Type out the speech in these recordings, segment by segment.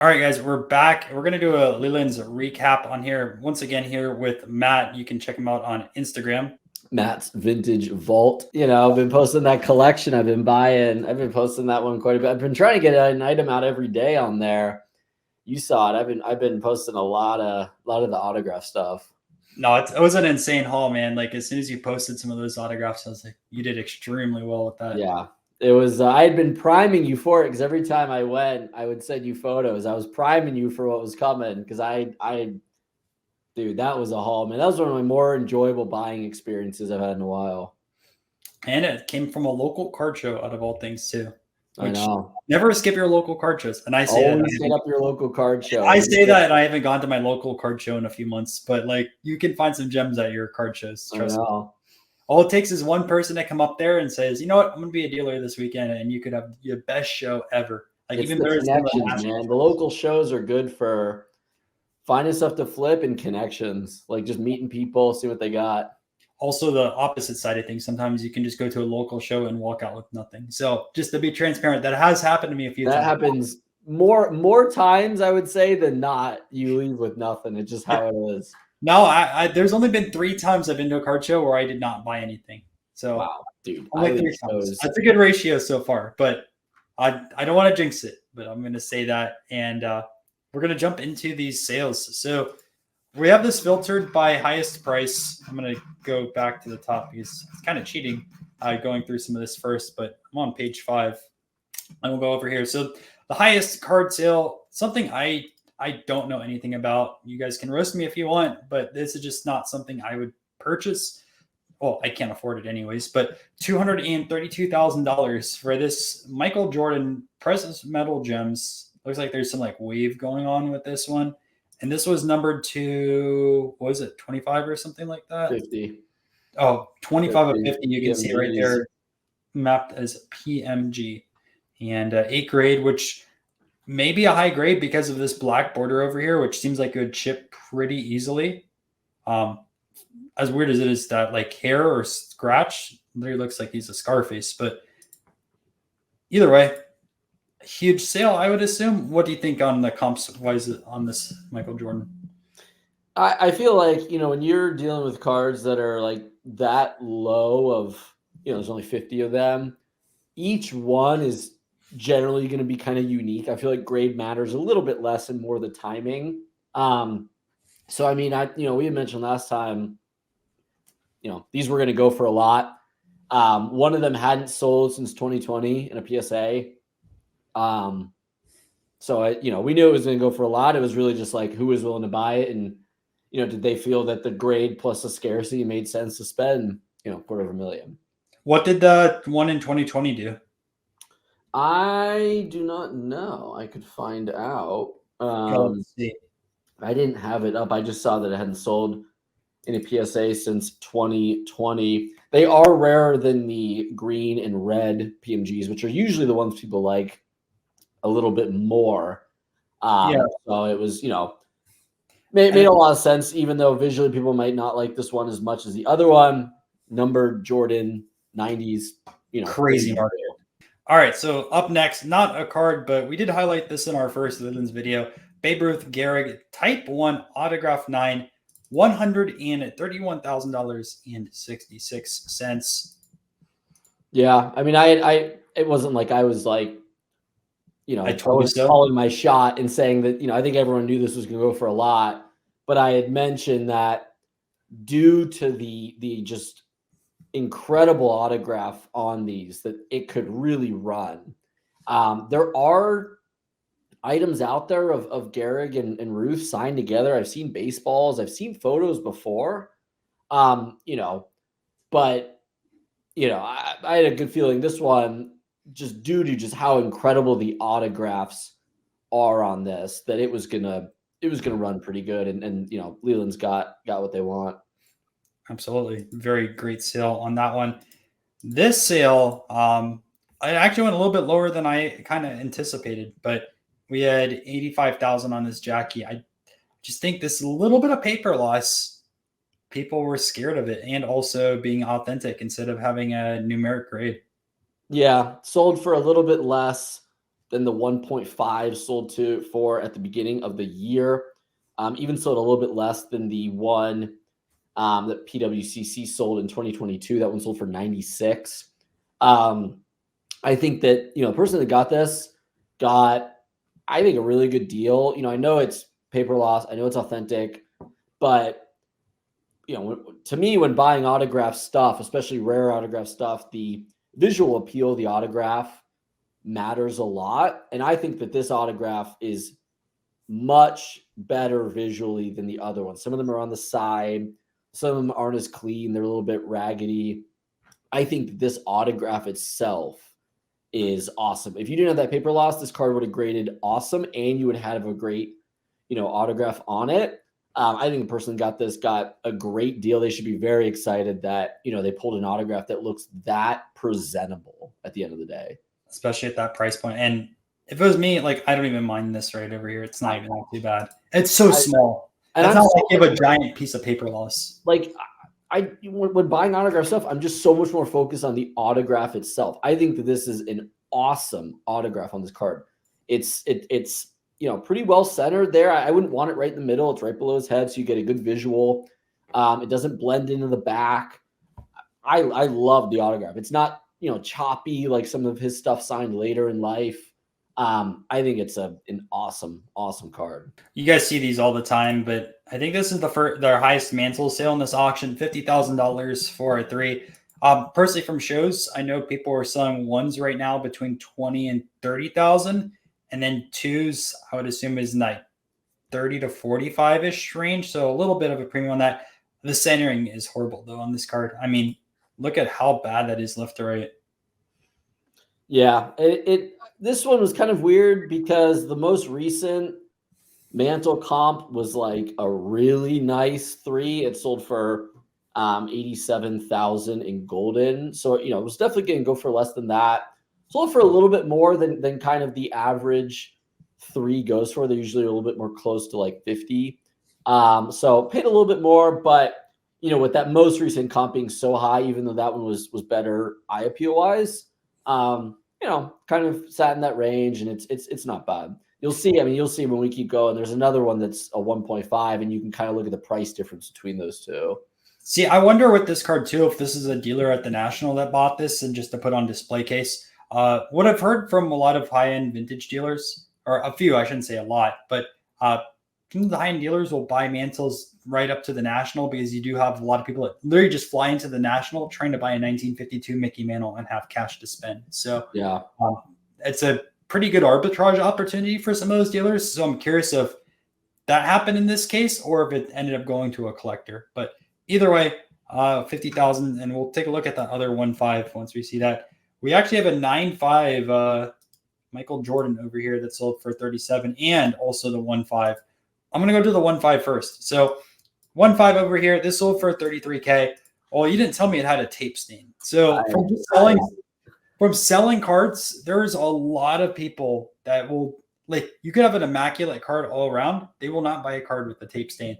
All right, guys, we're back. We're going to do a Lelands recap on here. Once again, here with Matt. You can check him out on Instagram. Matt's Vintage Vault. I've been posting that collection I've been buying. I've been posting that one quite a bit. I've been trying to get an item out every day on there. You saw it. I've been posting a lot of the autograph stuff. No, it was an insane haul, man. Like as soon as you posted some of those autographs, I was like, you did extremely well with that. Yeah. It was, I had been priming you for it because every time I went, I would send you photos. I was priming you for what was coming because dude, that was a haul, man. That was one of my more enjoyable buying experiences I've had in a while. And it came from a local card show out of all things, too. I know. Never skip your local card shows. And I say always hit up your local card show. I say that and I haven't gone to my local card show in a few months, but like you can find some gems at your card shows. Trust me. All it takes is one person to come up there and says, you know what, I'm going to be a dealer this weekend, and you could have your best show ever. Like it's even better connections, man. The local shows are good for finding stuff to flip and connections, like just meeting people, see what they got. Also, the opposite side of things, sometimes you can just go to a local show and walk out with nothing. So just to be transparent, that has happened to me a few times. That happens more times, I would say, than not. You leave with nothing. It's just how it is. No, there's only been 3 times I've been to a card show where I did not buy anything. So wow, dude, only 3 times. That's a good ratio so far, but I don't want to jinx it, but I'm going to say that. And we're going to jump into these sales. So we have this filtered by highest price. I'm going to go back to the top because it's kind of cheating going through some of this first, but I'm on page 5 and we'll go over here. So the highest card sale, something I don't know anything about. You guys can roast me if you want, but this is just not something I would purchase. Well, I can't afford it anyways, but $232,000 for this Michael Jordan precious metal gems. Looks like there's some like wave going on with this one. And this was numbered to, what was it, 25 or something like that? 50. Oh, 25 of 50. You can see right there mapped as PMG. And 8 grade, which may be a high grade because of this black border over here, which seems like it would chip pretty easily. As weird as it is that like hair or scratch, literally looks like he's a Scarface. But either way, a huge sale, I would assume. What do you think on the comps wise on this Michael Jordan? I feel like, when you're dealing with cards that are like that low of, there's only 50 of them, each one is generally going to be kind of unique. I feel like grade matters a little bit less and more the timing. So, I mean, we had mentioned last time, these were going to go for a lot. One of them hadn't sold since 2020 in a PSA. So, we knew it was going to go for a lot. It was really just like who was willing to buy it. And, did they feel that the grade plus the scarcity made sense to spend, $250,000. What did the one in 2020 do? I do not know. I could find out. Let's see. I didn't have it up. I just saw that it hadn't sold in a PSA since 2020. They are rarer than the green and red PMGs, which are usually the ones people like a little bit more. So it was, made a lot of sense, even though visually people might not like this one as much as the other one. Numbered Jordan 90s, crazy market. All right, so up next, not a card, but we did highlight this in our first Lelands video. Babe Ruth Gehrig Type 1 Autograph 9, $131,000.66. Yeah, I mean, it wasn't like I was like, I was calling my shot and saying that, I think everyone knew this was going to go for a lot, but I had mentioned that due to the just incredible autograph on these, that it could really run. There are items out there of Gehrig and Ruth signed together. I've seen baseballs. I've seen photos before, but, I had a good feeling this one, just due to just how incredible the autographs are on this, that it was gonna run pretty good. And Leland's got what they want. Absolutely. Very great sale on that one. This sale, I actually went a little bit lower than I kind of anticipated, but we had 85,000 on this Jackie. I just think this little bit of paper loss, people were scared of it, and also being authentic instead of having a numeric grade. Yeah, sold for a little bit less. than the 1.5 sold for at the beginning of the year. Even sold a little bit less than the one that PWCC sold in 2022. That one sold for 96. I think that, the person that got this got, I think, a really good deal. I know it's paper loss. I know it's authentic, but to me, when buying autograph stuff, especially rare autograph stuff, the visual appeal of the autograph matters a lot. And I think that this autograph is much better visually than the other ones. Some of them are on the side. Some of them aren't as clean. They're a little bit raggedy. I think that this autograph itself is awesome. If you didn't have that paper loss, this card would have graded awesome, and you would have a great, autograph on it. I think the person got this got a great deal. They should be very excited that, they pulled an autograph that looks that presentable at the end of the day. Especially at that price point. And if it was me, like, I don't even mind this right over here. It's not even too bad. It's so small. And that's not like you have a giant piece of paper loss. Like, when buying autograph stuff, I'm just so much more focused on the autograph itself. I think that this is an awesome autograph on this card. It's pretty well centered there. I wouldn't want it right in the middle. It's right below his head, so you get a good visual. It doesn't blend into the back. I love the autograph. It's not choppy like some of his stuff signed later in life. I think it's an awesome card. You guys see these all the time, but I think this is their highest mantle sale in this auction, $50,000 for a 3. Personally, from shows, I know people are selling 1s right now between 20 and 30,000, and then 2s, I would assume, is in like 30 to 45-ish range. So a little bit of a premium on that. The centering is horrible though on this card. I mean, look at how bad that is left to right. Yeah, this one was kind of weird because the most recent mantle comp was like a really nice 3. It sold for 87,000 in golden. So, it was definitely going to go for less than that. Sold for a little bit more than kind of the average 3 goes for. They're usually a little bit more close to like 50. So paid a little bit more, but with that most recent comp being so high, even though that one was better eye appeal wise, kind of sat in that range, and it's not bad. You'll see when we keep going. There's another one that's a 1.5, and you can kind of look at the price difference between those two. See, I wonder with this card too, if this is a dealer at the National that bought this and just to put on display case. What I've heard from a lot of high-end vintage dealers, or a few, I shouldn't say a lot, but some of the high-end dealers will buy mantles right up to the National, because you do have a lot of people that literally just fly into the National trying to buy a 1952 Mickey Mantle and have cash to spend. So yeah, it's a pretty good arbitrage opportunity for some of those dealers. So I'm curious if that happened in this case or if it ended up going to a collector. But either way, 50,000, and we'll take a look at the other 1.5 once we see that. We actually have a 9.5 Michael Jordan over here that sold for 37, and also the 1.5. I'm going to go to the 1.5 first. So 1.5 over here, this sold for 33K. Well, you didn't tell me it had a tape stain. So from selling cards, there's a lot of people that will, like, you could have an immaculate card all around. They will not buy a card with a tape stain.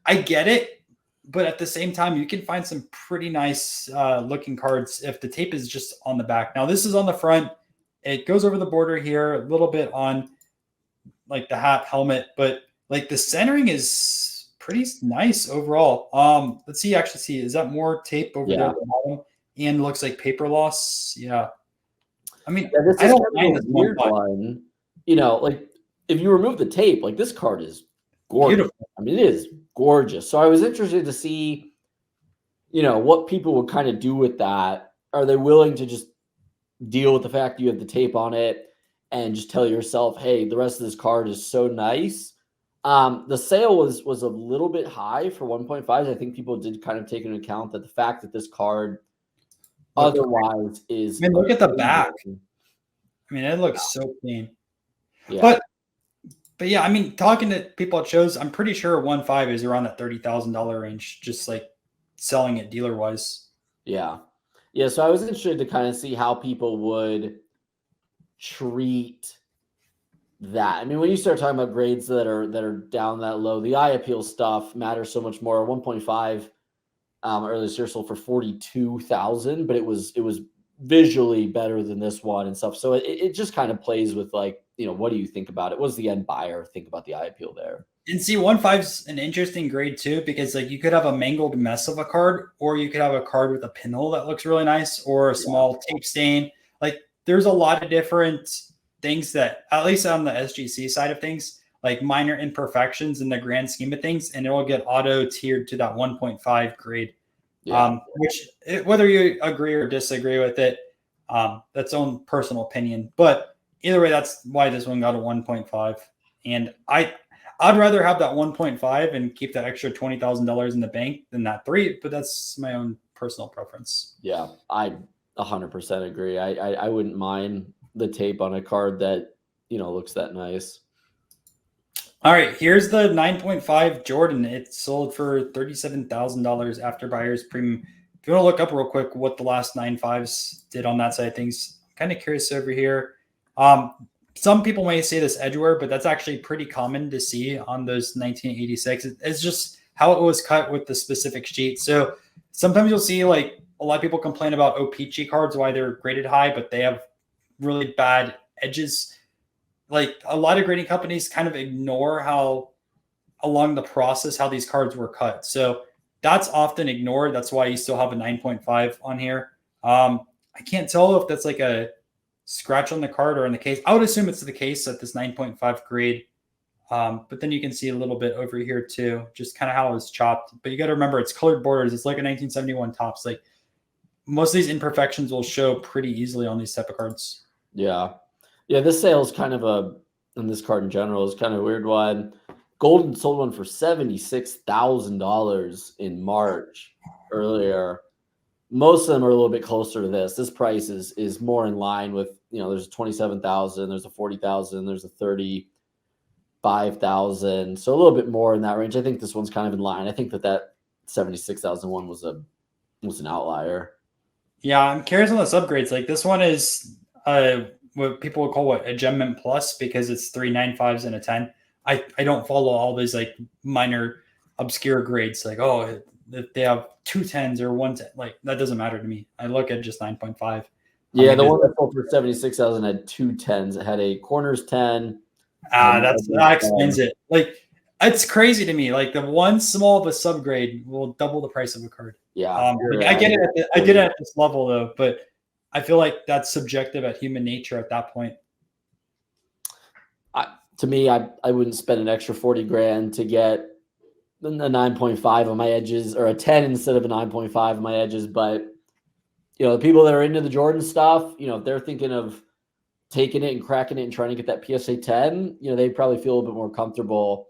I get it, but at the same time, you can find some pretty nice looking cards if the tape is just on the back. Now, this is on the front. It goes over the border here, a little bit on like the hat, helmet, but like the centering is pretty nice overall. Let's see, is that more tape over there at the bottom? And looks like paper loss. Yeah. I mean, this is kind of a weird one. Like if you remove the tape, like this card is gorgeous. Beautiful. I mean, it is gorgeous. So I was interested to see, what people would kind of do with that. Are they willing to just deal with the fact you have the tape on it and just tell yourself, hey, the rest of this card is so nice? The sale was a little bit high for 1.5. I think people did kind of take into account that the fact that this card otherwise is. I mean, look at the back. I mean, it looks so clean. Yeah. But yeah, I mean, talking to people at shows, I'm pretty sure 1.5 is around that $30,000 range, just like selling it dealer wise. Yeah. Yeah. So I was interested to kind of see how people would treat that. I mean, when you start talking about grades that are down that low, the eye appeal stuff matters so much more. 1.5 earlier this year sold for 42,000, but it was visually better than this one and stuff. So it just kind of plays with like, what do you think about it? What does the end buyer think about the eye appeal there? And see, 1.5's an interesting grade too, because like you could have a mangled mess of a card, or you could have a card with a pinhole that looks really nice, or a small tape stain. Like there's a lot of different things that, at least on the SGC side of things, like minor imperfections in the grand scheme of things, and it will get auto tiered to that 1.5 grade. Yeah. Which whether you agree or disagree with it, that's own personal opinion. But either way, that's why this one got a 1.5. And I'd rather have that 1.5 and keep that extra $20,000 in the bank than that 3, but that's my own personal preference. Yeah, I 100% agree. I wouldn't mind the tape on a card that, looks that nice. All right, here's the 9.5 Jordan. It sold for $37,000 after buyer's premium. If you want to look up real quick what the last 9.5s did on that side of things, I'm kind of curious over here. Some people may say this edgeware, but that's actually pretty common to see on those 1986. It's just how it was cut with the specific sheet. So sometimes you'll see like a lot of people complain about O-Pee-Chee cards, why they're graded high, but they have really bad edges. Like a lot of grading companies kind of ignore how along the process, how these cards were cut. So that's often ignored. That's why you still have a 9.5 on here. I can't tell if that's like a scratch on the card or in the case. I would assume it's the case at this 9.5 grade. But then you can see a little bit over here too, just kind of how it was chopped. But you got to remember it's colored borders. It's like a 1971 tops. Like most of these imperfections will show pretty easily on these type of cards. Yeah. Yeah, this sale is kind of and this card in general is kind of a weird one. Golden sold one for $76,000 in March earlier. Most of them are a little bit closer to this. This price is more in line with, there's a 27,000, there's a 40,000, there's a 35,000. So a little bit more in that range. I think this one's kind of in line. I think that 76,000 one was an outlier. Yeah, I'm curious on the subgrades. Like this one is what people would call a gem mint plus because it's 3 9.5s and a 10. I don't follow all these like minor obscure grades. Like, oh, if they have 2 10s or 1 10, like that doesn't matter to me. I look at just 9.5. Yeah, the one that sold for 76,000 had 2 10s. It had a corners 10. That explains it. Like it's crazy to me. Like the one small of a subgrade will double the price of a card. Yeah, I get it. I get it at this level though, but I feel like that's subjective at human nature at that point. To me, I wouldn't spend an extra 40 grand to get a 9.5 on my edges or a 10 instead of a 9.5 on my edges. But, the people that are into the Jordan stuff, if they're thinking of taking it and cracking it and trying to get that PSA 10, they probably feel a bit more comfortable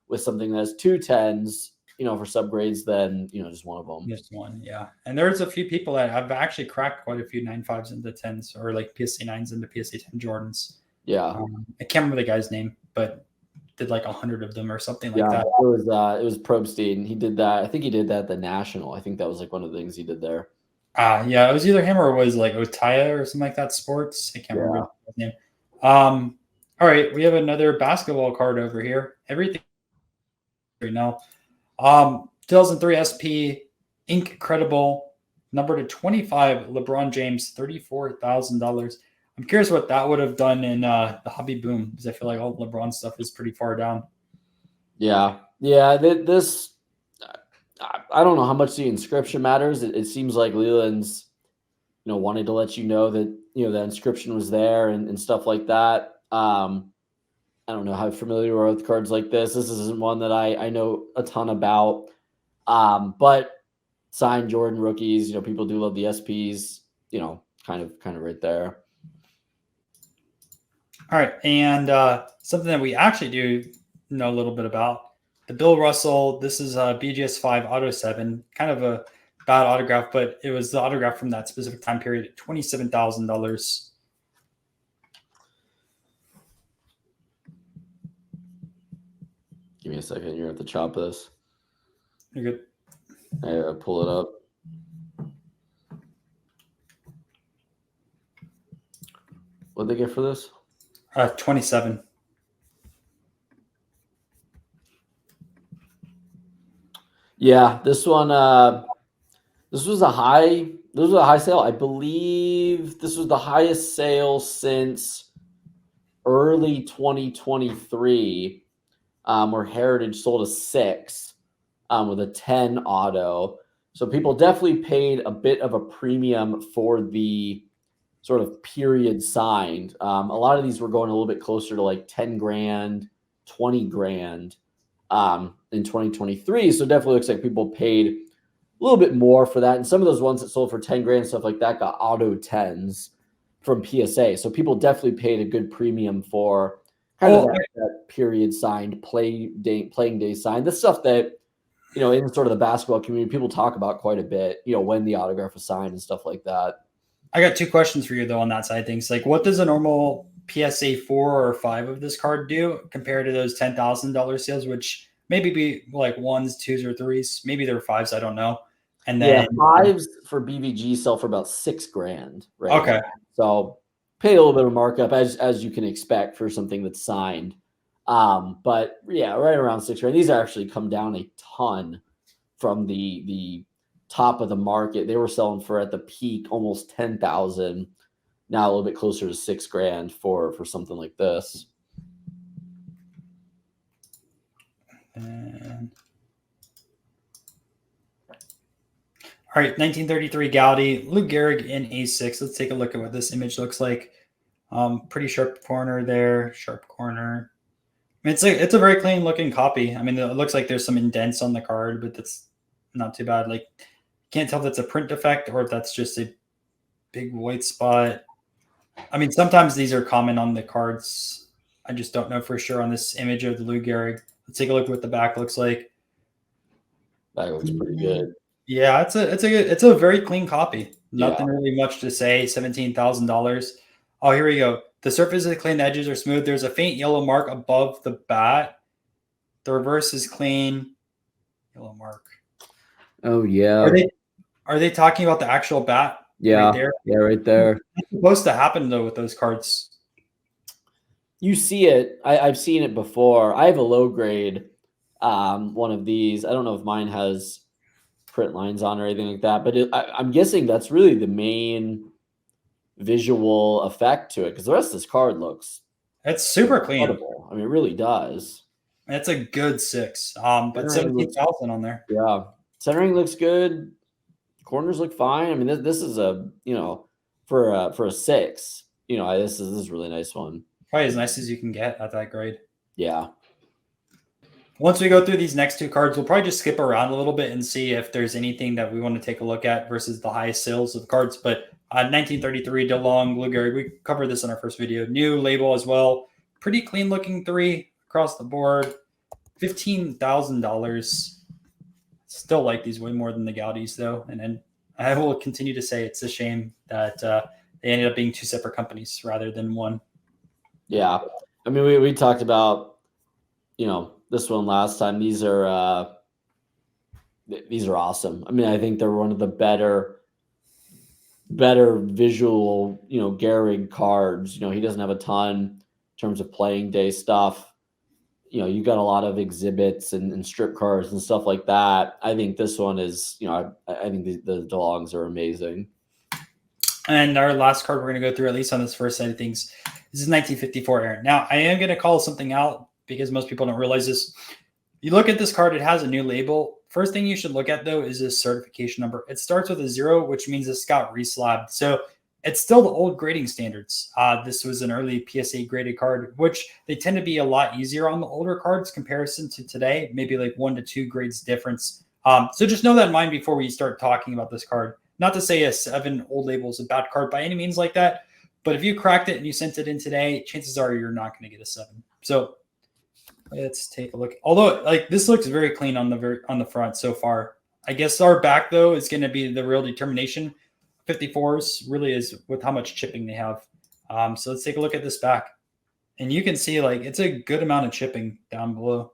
with something that's 2 10s, for subgrades than, just one of them. Just one, yeah. And there's a few people that have actually cracked quite a few 9.5s into 10s or like PSA 9s into PSA 10 Jordans. Yeah. I can't remember the guy's name, but did like 100 of them or something like that. It was Probstein. He did that. I think he did that at the National. I think that was like one of the things he did there. Yeah, it was either him or it was like Otaya or something like that. Sports. I can't remember his name. All right, we have another basketball card over here. Everything right now. 2003 SP Incredible number to 25 LeBron James, $34,000. I'm curious what that would have done in the hobby boom because I feel like all LeBron stuff is pretty far down. Yeah. This I don't know how much the inscription matters. It seems like Lelands, wanted to let you know that the inscription was there and stuff like that. I don't know how familiar you are with cards like this. This isn't one that I know a ton about. But signed Jordan rookies, people do love the SPs, kind of right there. All right. And something that we actually do know a little bit about, the Bill Russell. This is a BGS 5 Auto 7, kind of a bad autograph, but it was the autograph from that specific time period at $27,000. Give me a second. You're at the chop this. You're good. I pull it up. What'd they get for this? 27. Yeah, this one This was a high sale. I believe this was the highest sale since early 2023, where Heritage sold a 6 with a 10 auto. So people definitely paid a bit of a premium for the sort of period signed. A lot of these were going a little bit closer to like 10 grand, 20 grand in 2023. So definitely looks like people paid a little bit more for that. And some of those ones that sold for 10 grand, stuff like that, got auto 10s from PSA. So people definitely paid a good premium for kind of that period signed, playing day signed. The stuff that, you know, in sort of the basketball community, people talk about quite a bit, you know, when the autograph is signed and stuff like that. I got 2 questions for you though on that side of things. Like, what does a normal PSA 4 or 5 of this card do compared to those $10,000 sales, which maybe be like 1s, 2s, or 3s? Maybe they're 5s. I don't know. And then 5s for BVG sell for about 6 grand, right? Okay. Now. So pay a little bit of markup as you can expect for something that's signed. But yeah, right around 6 grand. These actually come down a ton from the top of the market. They were selling for at the peak almost 10,000. Now a little bit closer to 6 grand for something like this. And all right, 1933 Gaudi, Lou Gehrig in A6. Let's take a look at what this image looks like. Pretty sharp corner there, sharp corner. I mean, it's a very clean looking copy. I mean, it looks like there's some indents on the card, but that's not too bad. Like, can't tell if that's a print defect or if that's just a big white spot. I mean, sometimes these are common on the cards. I just don't know for sure on this image of the Lou Gehrig. Let's take a look at what the back looks like. That looks pretty good. Yeah, it's a very clean copy. Nothing really much to say. $17,000. Oh, here we go. The surface is clean. The edges are smooth. There's a faint yellow mark above the bat. The reverse is clean. Yellow mark. Oh yeah. Are they talking about the actual bat? Yeah. Right there? Yeah, right there. What's supposed to happen though with those cards? You see it. I've seen it before. I have a low grade one of these. I don't know if mine has print lines on or anything like that, but I'm guessing that's really the main visual effect to it, because the rest of this card looks super clean. Incredible. I mean, it really does. It's a good 6. But 17,000 on there. Yeah, centering looks good. Corners look fine. I mean, this is a, you know, for a 6. You know, this is a really nice one. Probably as nice as you can get at that grade. Yeah. Once we go through these next 2 cards, we'll probably just skip around a little bit and see if there's anything that we want to take a look at versus the highest sales of the cards. But 1933 DeLong, Lou Gehrig, we covered this in our first video. New label as well. Pretty clean looking 3 across the board. $15,000. Still like these way more than the Gaudis though. And then I will continue to say it's a shame that they ended up being 2 separate companies rather than one. Yeah. I mean, we talked about, you know, this one last time. These are awesome. I mean, I think they're one of the better visual, you know, Gehrig cards. You know, he doesn't have a ton in terms of playing day stuff. You know, you got a lot of exhibits and strip cards and stuff like that. I think this one is, you know, I think the DeLongs are amazing. And our last card we're going to go through, at least on this first side of things, this is 1954 Aaron. Now, I am going to call something out because most people don't realize this. You look at this card, it has a new label. First thing you should look at, though, is this certification number. It starts with a 0, which means this got reslabbed. So it's still the old grading standards. This was an early PSA graded card, which they tend to be a lot easier on the older cards comparison to today, maybe like 1 to 2 grades difference. So just know that in mind before we start talking about this card. Not to say a 7 old label is a bad card by any means like that, but if you cracked it and you sent it in today, chances are you're not going to get a 7. So let's take a look. Although, like, this looks very clean on the front so far. I guess our back though is going to be the real determination. 54s really is with how much chipping they have. So let's take a look at this back, and you can see like it's a good amount of chipping down below.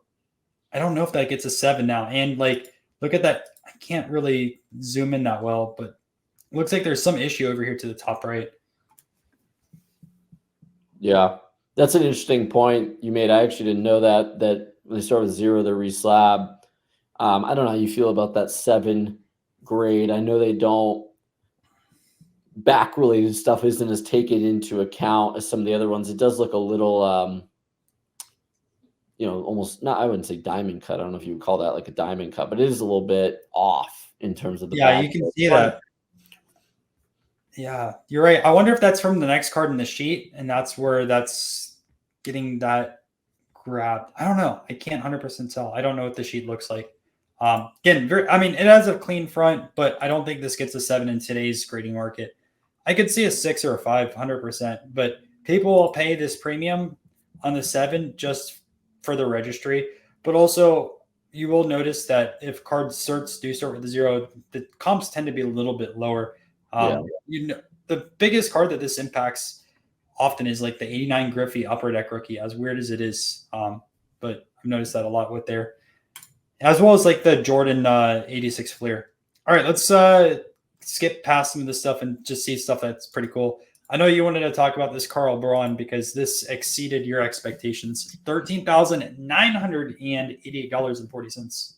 I don't know if that gets a 7 now, and like look at that. I can't really zoom in that well, but it looks like there's some issue over here to the top right. Yeah, that's an interesting point you made. I actually didn't know that when they start with 0, they're reslab. I don't know how you feel about that 7 grade. I know they don't. Back related stuff isn't as taken into account as some of the other ones. It does look a little, almost not. I wouldn't say diamond cut. I don't know if you would call that like a diamond cut, but it is a little bit off in terms of the back. You can see that. Yeah, you're right. I wonder if that's from the next card in the sheet, and that's where that's getting that grabbed. I don't know. I can't 100% tell. I don't know what the sheet looks like. Again, it has a clean front, but I don't think this gets a 7 in today's grading market. I could see a 6 or a 5, 100%, but people will pay this premium on the 7 just for the registry. But also, you will notice that if cards do start with a 0, the comps tend to be a little bit lower. The biggest card that this impacts often is like the 89 Griffey Upper Deck rookie, as weird as it is. But I've noticed that a lot with there, as well as like the Jordan 86 Fleer. All right, let's skip past some of this stuff and just see stuff that's pretty cool. I know you wanted to talk about this Carl Braun because this exceeded your expectations. $13,988.40.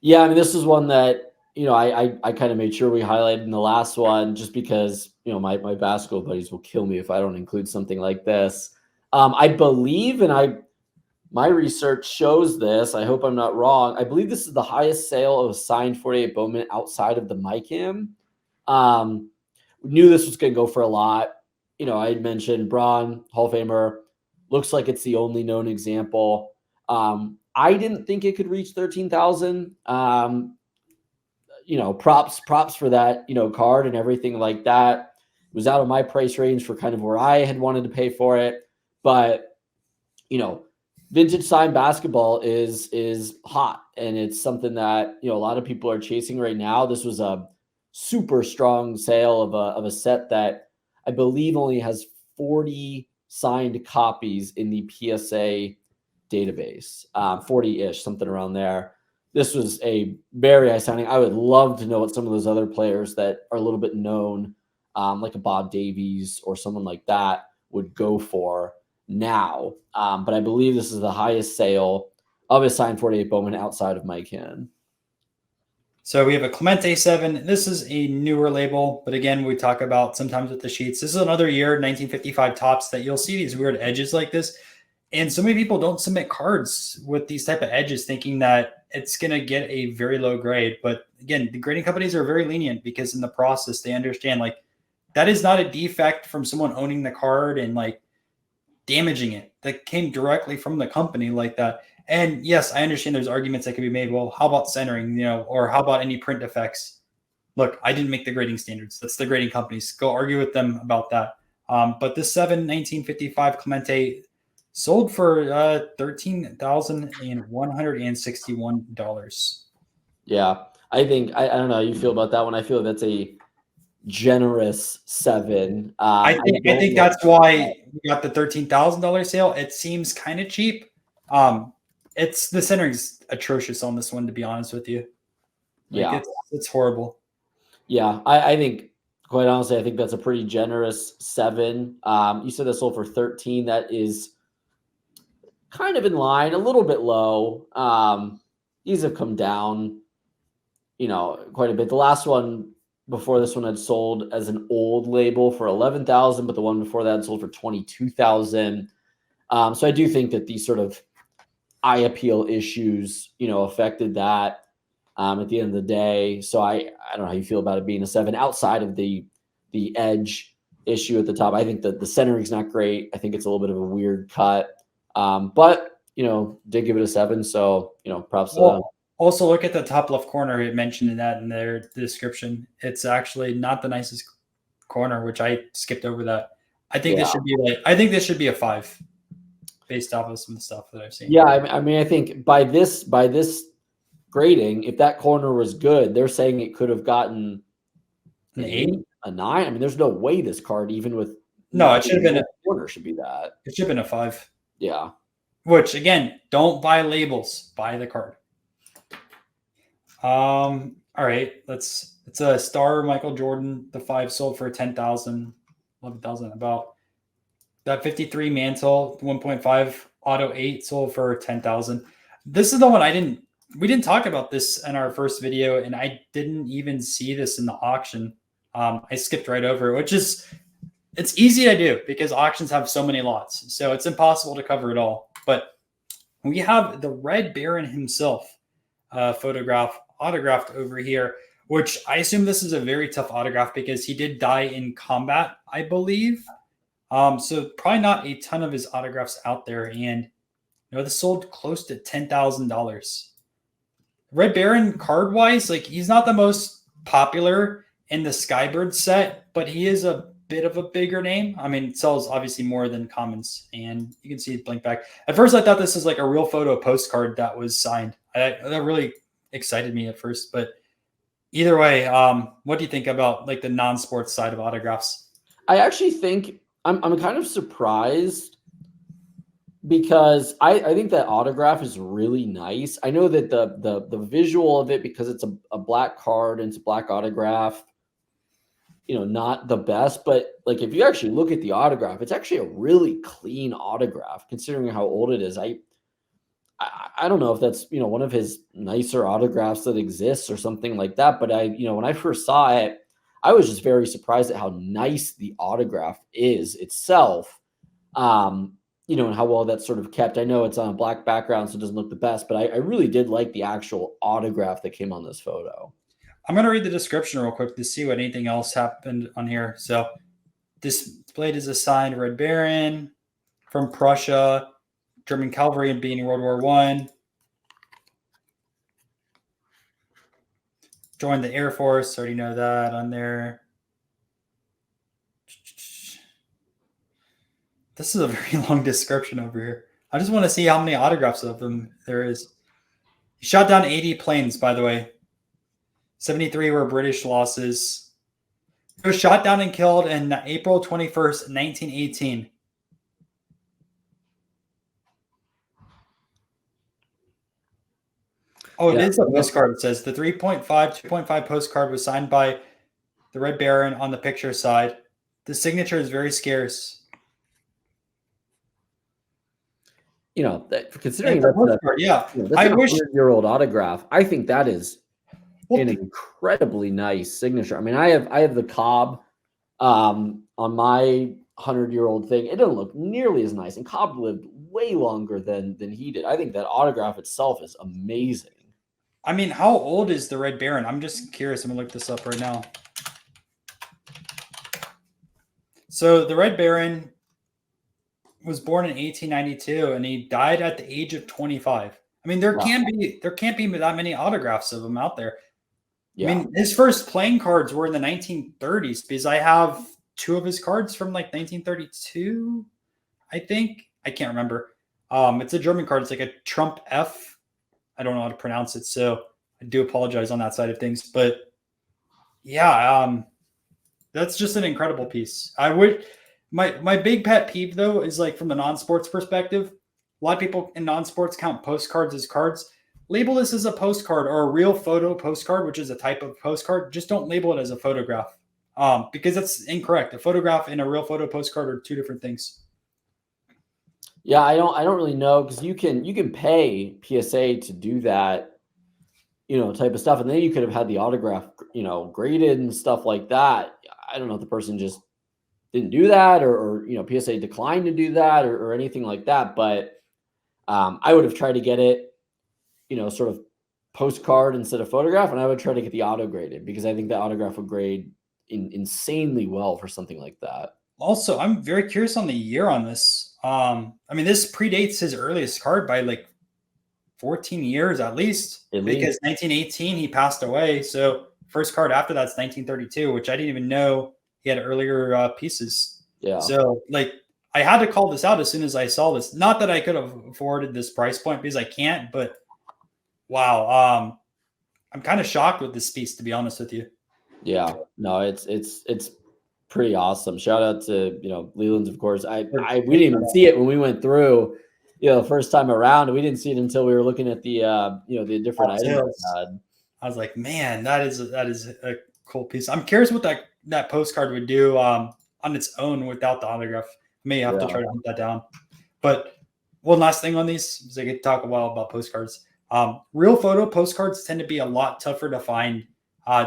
Yeah, I mean, this is one that, I kind of made sure we highlighted in the last one just because, my basketball buddies will kill me if I don't include something like this. I believe, and my research shows this, I hope I'm not wrong, I believe this is the highest sale of a signed 48 Bowman outside of the MyCam. Knew this was going to go for a lot. I had mentioned Braun, Hall of Famer, looks like it's the only known example. I didn't think it could reach 13,000. Props for that, card and everything like that. It was out of my price range for kind of where I had wanted to pay for it. But, vintage signed basketball is hot, and it's something that, a lot of people are chasing right now. This was a super strong sale of a set that I believe only has 40 signed copies in the PSA database, 40-ish, something around there. This was a very high signing. I would love to know what some of those other players that are a little bit known, like a Bob Davies or someone like that, would go for now. But I believe this is the highest sale of a signed 48 Bowman outside of MyCam. So we have a Clemente 7. This is a newer label, but again, we talk about sometimes with the sheets. This is another year, 1955 tops, that you'll see these weird edges like this. And so many people don't submit cards with these type of edges thinking that it's going to get a very low grade. But again, the grading companies are very lenient because in the process, they understand like that is not a defect from someone owning the card and like damaging it. That came directly from the company like that. And yes, I understand there's arguments that can be made. Well, how about centering, or how about any print defects? Look, I didn't make the grading standards. That's the grading companies. Go argue with them about that. But this 1955 Clemente sold for $13,161. Yeah, I think I don't know how you feel about that one. I feel that's a generous 7. I think that's why we got the $13,000 sale. It seems kind of cheap. It's the centering's atrocious on this one, to be honest with you. It's horrible. Yeah, I think, quite honestly, I think that's a pretty generous 7. You said that sold for 13. That is kind of in line, a little bit low. These have come down, quite a bit. The last one before this one had sold as an old label for 11,000, but the one before that sold for 22,000. So I do think that these sort of eye appeal issues, affected that at the end of the day. So I don't know how you feel about it being a 7 outside of the edge issue at the top. I think that the centering's not great. I think it's a little bit of a weird cut, but did give it a 7. So props to them. Also, look at the top left corner. It mentioned in their description. It's actually not the nicest corner, which I skipped over that. I think this should be this should be a 5. Based off of some stuff that I've seen. Yeah, I mean, I think by this grading, if that corner was good, they're saying it could have gotten an 8, a 9. I mean, there's no way this card, even with it should have been a corner, should be that. It should have been a 5. Yeah. Which again, don't buy labels, buy the card. All right, it's a star Michael Jordan. The 5 sold for 10,000, 11,000 about. That 53 Mantle 1.5 Auto 8 sold for 10,000. This is the one I didn't we didn't talk about this in our first video, and I didn't even see this in the auction. I skipped right over it, which is, it's easy to do because auctions have so many lots. So it's impossible to cover it all. But we have the Red Baron himself autographed over here, which I assume this is a very tough autograph because he did die in combat, I believe. So probably not a ton of his autographs out there. And this sold close to $10,000. Red Baron card wise, like he's not the most popular in the Skybird set, but he is a bit of a bigger name. I mean, it sells obviously more than commons, and you can see it blink back. At first, I thought this was like a real photo postcard that was signed. That really excited me at first, but either way, what do you think about like the non-sports side of autographs? I actually think I'm kind of surprised because I think that autograph is really nice. I know that the visual of it, because it's a black card and it's a black autograph, not the best, but like if you actually look at the autograph, it's actually a really clean autograph considering how old it is. I don't know if that's, one of his nicer autographs that exists or something like that. But when I first saw it, I was just very surprised at how nice the autograph is itself. And how well that's sort of kept. I know it's on a black background, so it doesn't look the best, but I really did like the actual autograph that came on this photo. I'm going to read the description real quick to see what anything else happened on here. So displayed is a signed Red Baron from Prussia, German cavalry and being in World War I. Joined the Air Force. Already know that on there. This is a very long description over here. I just want to see how many autographs of them there is. He shot down 80 planes, by the way. 73 were British losses. He was shot down and killed on April 21st, 1918. Oh, it is a postcard. It says the 2.5 postcard was signed by the Red Baron on the picture side. The signature is very scarce. Considering that's postcard, that's a 100-year-old autograph, I think that is an incredibly nice signature. I mean, I have the Cobb on my 100-year-old thing. It doesn't look nearly as nice, and Cobb lived way longer than he did. I think that autograph itself is amazing. I mean, how old is the Red Baron? I'm just curious. I'm gonna look this up right now. So the Red Baron was born in 1892, and he died at the age of 25. I mean, there can't be that many autographs of him out there. Yeah. I mean, his first playing cards were in the 1930s because I have 2 of his cards from like 1932, I think. I can't remember. It's a German card. It's like a Trump F. I don't know how to pronounce it, so I do apologize on that side of things. But yeah, that's just an incredible piece. I would my big pet peeve though is like from the non-sports perspective. A lot of people in non-sports count postcards as cards. Label this as a postcard or a real photo postcard, which is a type of postcard. Just don't label it as a photograph, because that's incorrect. A photograph and a real photo postcard are 2 different things. Yeah, I don't really know, because you can pay PSA to do that, type of stuff, and then you could have had the autograph, graded and stuff like that. I don't know if the person just didn't do that, or PSA declined to do that, or anything like that. But I would have tried to get it, sort of postcard instead of photograph, and I would try to get the auto graded because I think the autograph would grade insanely well for something like that. Also, I'm very curious on the year on this. I mean, this predates his earliest card by like 14 years at least, because 1918 he passed away. So first card after that's 1932, which I didn't even know he had earlier pieces. Yeah. So like I had to call this out as soon as I saw this. Not that I could have afforded this price point because I can't, but wow. I'm kind of shocked with this piece, to be honest with you. Yeah, no, it's pretty awesome. Shout out to Lelands, of course. We didn't even see it when we went through, the first time around. We didn't see it until we were looking at the the different items. I was like, man, that is a cool piece. I'm curious what that postcard would do on its own without the autograph. May have to try to hunt that down. But one last thing on these, because I could talk a while about postcards. Real photo postcards tend to be a lot tougher to find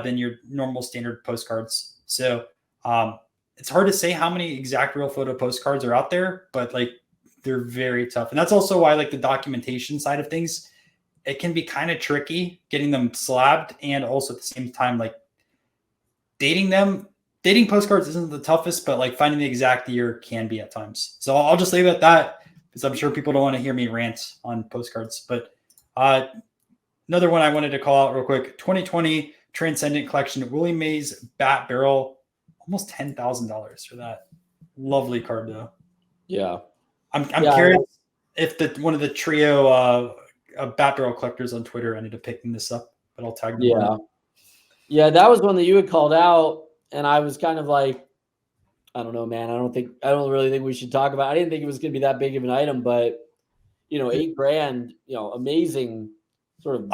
than your normal standard postcards. So it's hard to say how many exact real photo postcards are out there, but like they're very tough. And that's also why like the documentation side of things, it can be kind of tricky getting them slabbed, and also at the same time, like dating postcards isn't the toughest, but like finding the exact year can be at times. So I'll just leave it at that, because I'm sure people don't want to hear me rant on postcards. But another one I wanted to call out real quick: 2020 Transcendent Collection, Willie Mays Bat Barrel, almost $10,000 for that. Lovely card though. Yeah, I'm curious if one of the trio Bat Barrel collectors on Twitter ended up picking this up, but I'll tag them. Yeah, that was one that you had called out, and I was kind of like, I don't know, man. I don't really think we should talk about. I didn't think it was going to be that big of an item, but $8,000, amazing sort of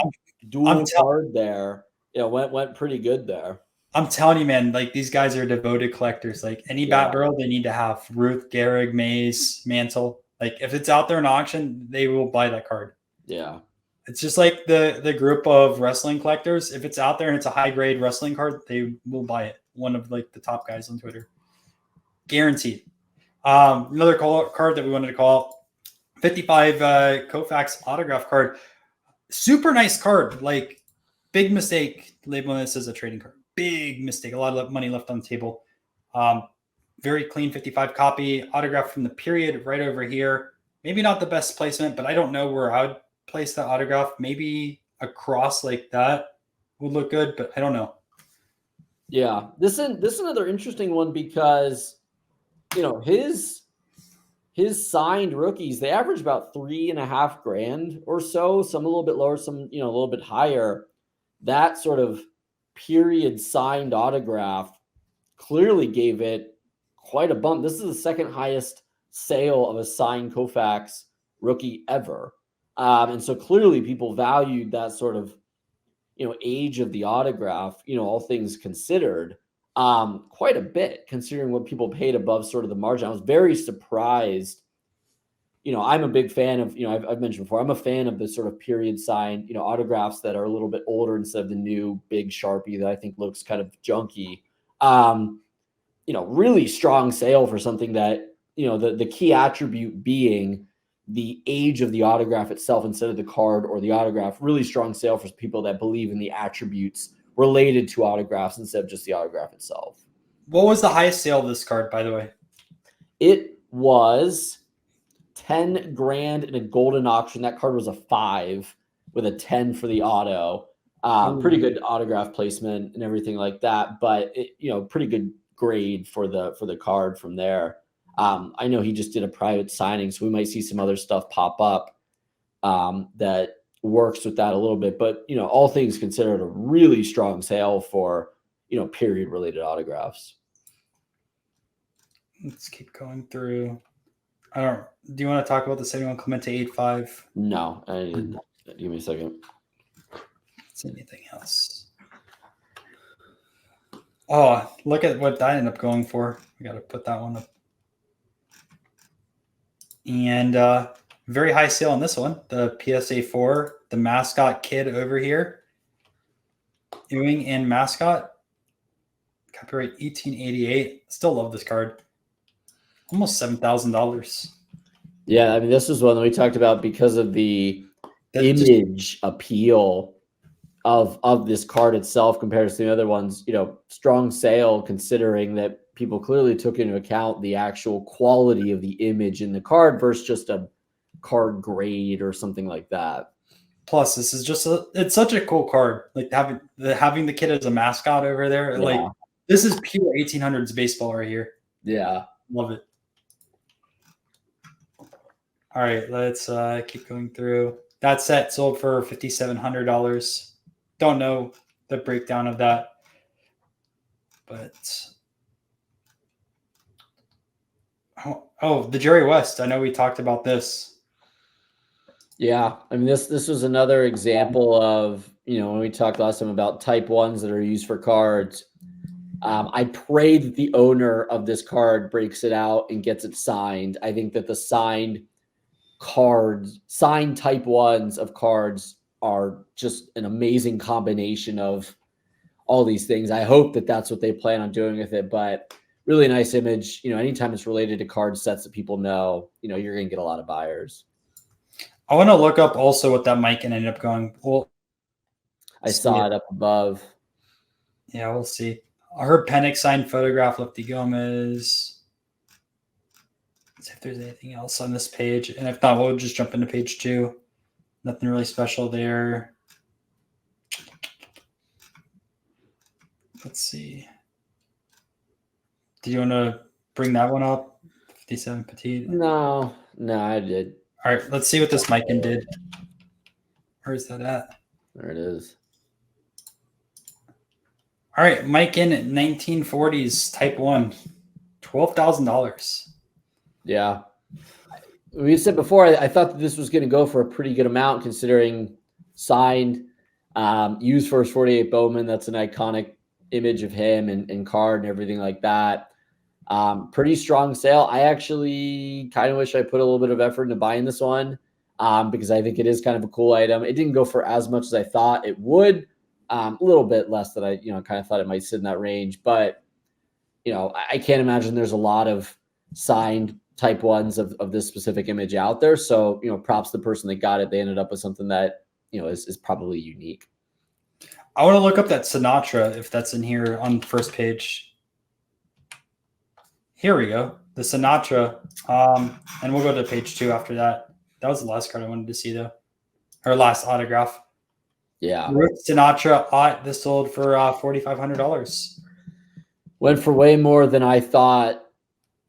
dual card there. Went pretty good there. I'm telling you, man, like these guys are devoted collectors. Like any Bat Barrel, they need to have Ruth, Gehrig, Mays, Mantle. Like if it's out there in auction, they will buy that card. Yeah. It's just like the group of wrestling collectors. If it's out there and it's a high grade wrestling card, they will buy it. One of like the top guys on Twitter. Guaranteed. Another card that we wanted to call 55 Koufax autograph card. Super nice card. Like big mistake labeling this as a trading card. Big mistake. A lot of money left on the table. Very clean 55 copy. Autograph from the period right over here. Maybe not the best placement, but I don't know where I would place the autograph. Maybe a cross like that would look good, but I don't know. Yeah, this is another interesting one because his signed rookies, they average about $3,500 or so. Some a little bit lower, some a little bit higher. That sort of period signed autograph clearly gave it quite a bump. This is the second highest sale of a signed Koufax rookie ever. And so clearly people valued that sort of, age of the autograph, all things considered, quite a bit considering what people paid above sort of the margin. I was very surprised. I'm a big fan of, I've mentioned before, I'm a fan of the sort of period sign, autographs that are a little bit older instead of the new big Sharpie that I think looks kind of junky. Really strong sale for something that, the key attribute being the age of the autograph itself instead of the card or the autograph. Really strong sale for people that believe in the attributes related to autographs instead of just the autograph itself. What was the highest sale of this card, by the way? It was $10,000 in a golden auction. That card was a 5 with a 10 for the auto. Pretty good autograph placement and everything like that, but pretty good grade for the card from there. I know he just did a private signing, so we might see some other stuff pop up that works with that a little bit. But all things considered, a really strong sale for period related autographs. Let's keep going through. Do you want to talk about the 71 Clemente 85? No, I didn't. Give me a second. Is anything else? Oh, look at what that ended up going for. We got to put that one up. And very high sale on this one. The PSA 4, the mascot kid over here. Ewing and mascot. Copyright 1888. Still love this card. Almost $7,000. Yeah, I mean, this is one that we talked about because of the image appeal of this card itself compared to the other ones. Strong sale considering that people clearly took into account the actual quality of the image in the card versus just a card grade or something like that. Plus, this is it's such a cool card. Like having the kid as a mascot over there. Yeah. Like this is pure 1800s baseball right here. Yeah. Love it. All right, let's keep going through. That set sold for $5,700. Don't know the breakdown of that, but the Jerry West. I know we talked about this. Yeah, I mean this was another example of when we talked last time about type 1s that are used for cards. I pray that the owner of this card breaks it out and gets it signed. I think that the signed type 1s of cards are just an amazing combination of all these things. I hope that that's what they plan on doing with it, but really nice image. Anytime it's related to card sets that people know, you're going to get a lot of buyers. I want to look up also what that mic ended up going. Well, I saw it up above. Yeah, we'll see. I heard Penix signed photograph Lefty Gomez. Let's see if there's anything else on this page. And if not, we'll just jump into page 2. Nothing really special there. Let's see. Do you want to bring that one up? 57 Petite? No, I did. All right, let's see what this Mikan did. Where is that at? There it is. All right, Mikan 1940s Type 1, $12,000. Yeah. We said before, I thought that this was going to go for a pretty good amount considering signed, used first 48 Bowman. That's an iconic image of him and card and everything like that. Pretty strong sale. I actually kind of wish I put a little bit of effort into buying this one because I think it is kind of a cool item. It didn't go for as much as I thought it would. A little bit less than I, kind of thought it might sit in that range. But, I can't imagine there's a lot of signed Type 1s of this specific image out there. So, props to the person that got it. They ended up with something that, is probably unique. I want to look up that Sinatra, if that's in here on the first page. Here we go. The Sinatra. And we'll go to page 2 after that. That was the last card I wanted to see, though. Or last autograph. Yeah. Sinatra, this sold for $4,500. Went for way more than I thought,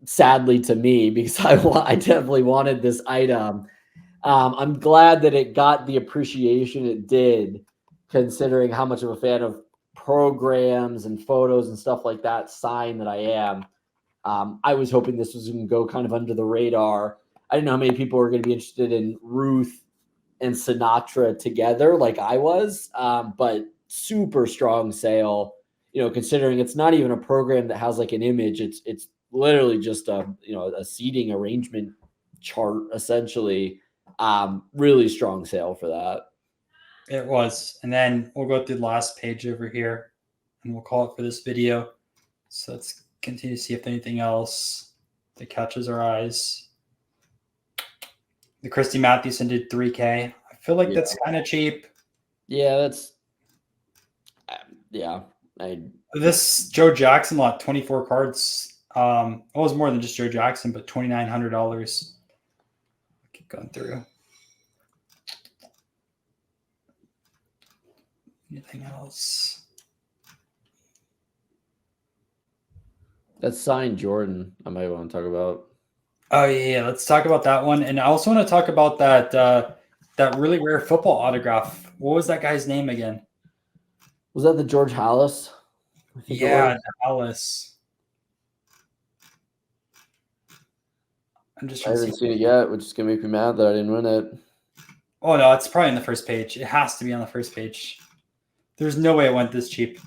sadly to me, because I definitely wanted this item. I'm glad that it got the appreciation it did, considering how much of a fan of programs and photos and stuff like that sign that I am. I was hoping this was going to go kind of under the radar. I didn't know how many people were going to be interested in Ruth and Sinatra together like I was, but super strong sale, considering it's not even a program that has like an image. It's literally just a seating arrangement chart, essentially. Really strong sale for that. It was. And then we'll go through the last page over here and we'll call it for this video. So let's continue to see if there's anything else that catches our eyes. The Christy Mathewson did $3K. I feel like that's kind of cheap. Yeah, that's this Joe Jackson lot, 24 cards. It was more than just Joe Jackson, but $2,900. Keep going through. Anything else? That's signed Jordan. I might want to talk about. Oh yeah, let's talk about that one. And I also want to talk about that really rare football autograph. What was that guy's name again? Was that the George Halas? Yeah, Halas. I haven't seen it yet, which is gonna make me mad that I didn't win it. Oh no, it's probably on the first page. It has to be on the first page. There's no way it went this cheap.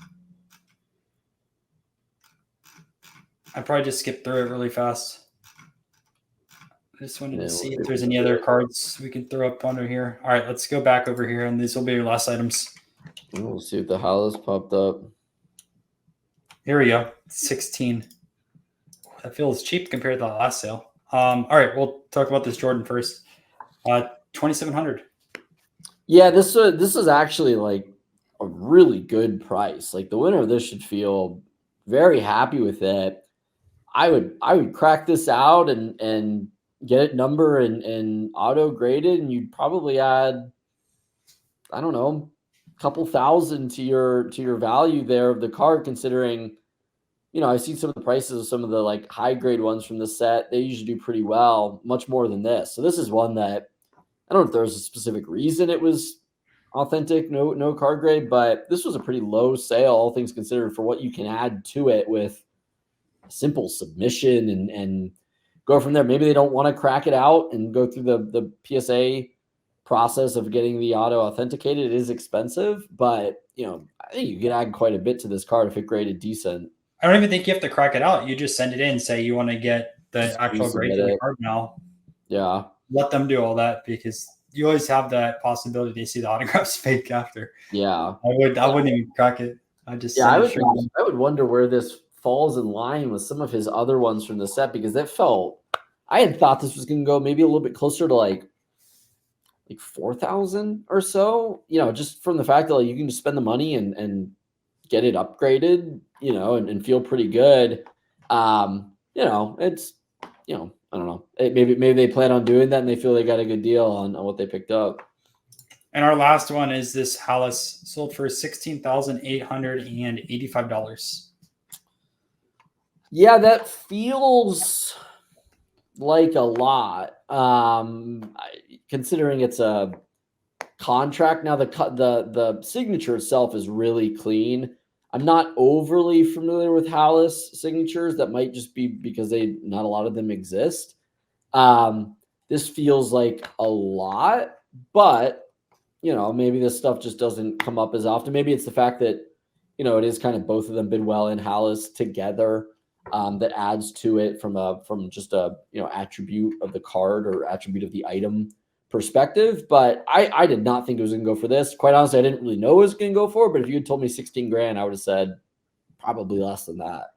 I probably just skipped through it really fast. I just wanted to see if there's any other cards we can throw up under here. All right, let's go back over here, and these will be your last items. We'll see if the Halas popped up. Here we go, 16. That feels cheap compared to the last sale. All right, we'll talk about this Jordan first. 2,700. Yeah, this is actually like a really good price. Like the winner of this should feel very happy with it. I would crack this out and get it number and auto graded, and you'd probably add, I don't know, a couple thousand to your value there of the card, considering, I've seen some of the prices of some of the like high grade ones from the set. They usually do pretty well, much more than this. So this is one that I don't know if there's a specific reason it was authentic, no card grade, but this was a pretty low sale, all things considered, for what you can add to it with a simple submission and go from there. Maybe they don't want to crack it out and go through the PSA process of getting the auto authenticated. It is expensive, but I think you can add quite a bit to this card if it graded decent. I don't even think you have to crack it out. You just send it in, say you want to get the actual grade of the card now. Yeah. Let them do all that, because you always have that possibility to see the autographs fake after. Yeah, I wouldn't even crack it. I just I would wonder where this falls in line with some of his other ones from the set, because I had thought this was going to go maybe a little bit closer to like 4,000 or so, just from the fact that you can just spend the money and get it upgraded, and feel pretty good. It's, I don't know. Maybe they plan on doing that and they feel they got a good deal on what they picked up. And our last one is this Hallis, sold for $16,885. Yeah, that feels like a lot. Considering it's a contract. Now the signature itself is really clean. I'm not overly familiar with Hallis signatures. That might just be because not a lot of them exist. This feels like a lot, but maybe this stuff just doesn't come up as often. Maybe it's the fact that it is kind of both of them bid well in Hallis together. That adds to it from just a attribute of the card or attribute of the item perspective. But I did not think it was going to go for this. Quite honestly, I didn't really know it was going to go for. But if you had told me 16 grand, I would have said probably less than that.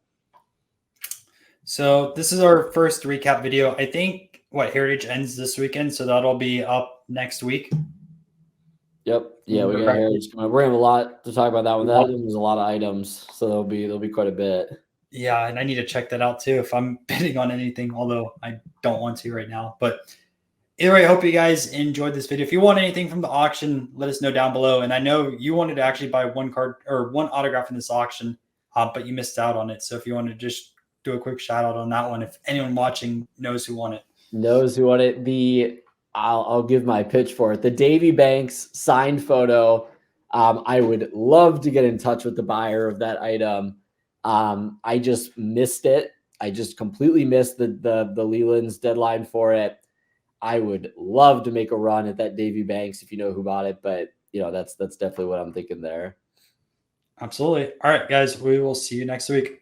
So this is our first recap video. I think Heritage ends this weekend, so that'll be up next week. Yep. Yeah, we got Heritage coming up. We're gonna have a lot to talk about that one. There's a lot of items, so there'll be quite a bit. Yeah, and I need to check that out too if I'm bidding on anything, although I don't want to right now. But either way, I hope you guys enjoyed this video. If you want anything from the auction, let us know down below. And I know you wanted to actually buy one card or one autograph in this auction, but you missed out on it. So if you want to just do a quick shout out on that one, if anyone watching knows who won it. I'll give my pitch for it. The Davy Banks signed photo. I would love to get in touch with the buyer of that item. I just missed it. I just completely missed the Lelands deadline for it. I would love to make a run at that Davy Banks if you know who bought it, but that's definitely what I'm thinking there. Absolutely. All right, guys, we will see you next week.